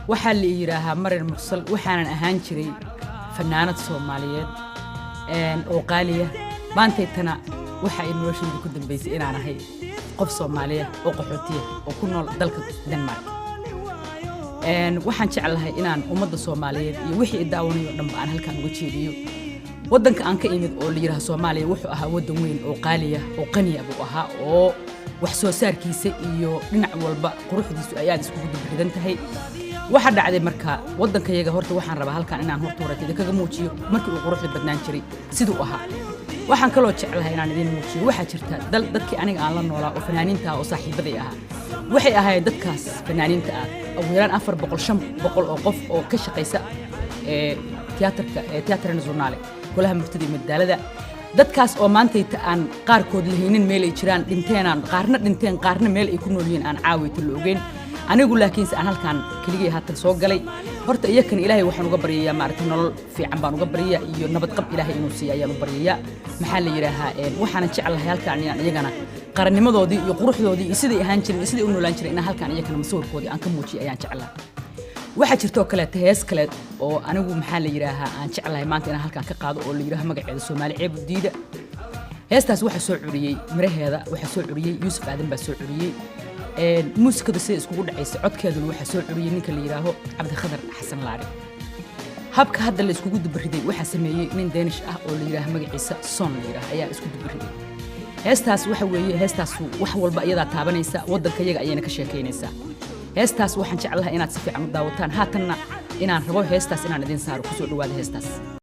waxaa la yiraahaa Marin Mursal waxaanan ahaan jiray fanaanad Soomaaliyeed oo qaaliya maantaytana waxa ay noloshayda ku dambeysay inaan ahay qof Soomaaliyeed oo qaxootiye oo ku nool dalka Denmark waxaan jeclahay inaan ummadda Soomaaliyeed iyo wixii daawanayo dhanba aan halkaan uga jeediyo wadanka aan ka imid oo la yiraahdo Soomaaliya wuxuu ahaa wadan weyn oo qaaliya oo qani ah buu ahaa oo wax soo saarkiisa iyo dhinac walba quruxdiisu ay aad isku gudbidan tahay waxa dhacday marka wadankayaga horta waxaan rabaa halkaan inaan horta horeeyada kaga muujiyo markii uu quruxda badnaan jiray sidoo ahaa waxaan kaloo jeclahay inaan idin muujiyo waxa jirta dadkii aniga aan la noolaa oo fanaaniinta oo saaxiibaday ahaa waxay ahaayeen dadkaas fanaaniinta ah awgeeraan 400-500 oo qof oo ka shaqeysa tiyaatarka nationale kulaha murtida madaalada dadkaas oo maantayta aan qaarkood lahaynin meel ay jiraan dhinteenan qaarna dhinteen qaarna meel ay ku nool yihiin aan caawiyto la ogeyn anigu laakiin aan halkaan kaliya haatan soo galay horta iyakan ilaahay waxaan uga baryayaa maaragtay nolol fiican baan uga baryayaa iyo nabad qab ilaahay inuu siiyo ayaan u baryayaa maxaa la yiraahaa waxaan jeclahay halkaan inaan iyagana qarannimadoodii iyo quruxdoodii iyo sidii ahaan jireen sidii u noolaan jireen in halkaan iyagana masawirkoodii aan ka muujiyo ayaan jeclahay waxa jirto kale hees kale oo anigu maxaa la yiraahaa aan jeclahay maanta inaan halkaan ka qaado oo la yiraahaa magaceeda Soomaali ceeb diida heestaas waxa soo curiyay miraheeda waxa soo curiyay Yuusuf Aadan baa soo curiyay muusikada sida iskugu dhacaysay codkeeduna waxa soo curiyay ninka la yiraahdo Cabdi Khadar Xasan Laare habka hadda la iskugu dubariday waxa sameeyay nin Danish ah oo la yiraahdo magaciisa Son la yiraahdo ayaa isku dubariday heestaas waxa weeye heestaas wax walba iyada taabanaysa wadankayaga ayayna ka sheekeynaysaa heestaas waxaan jeclahay inaad si fiican u daawataan haatanna inaan rabo heestaas inaan idin saaro ku soo dhawaada heestaas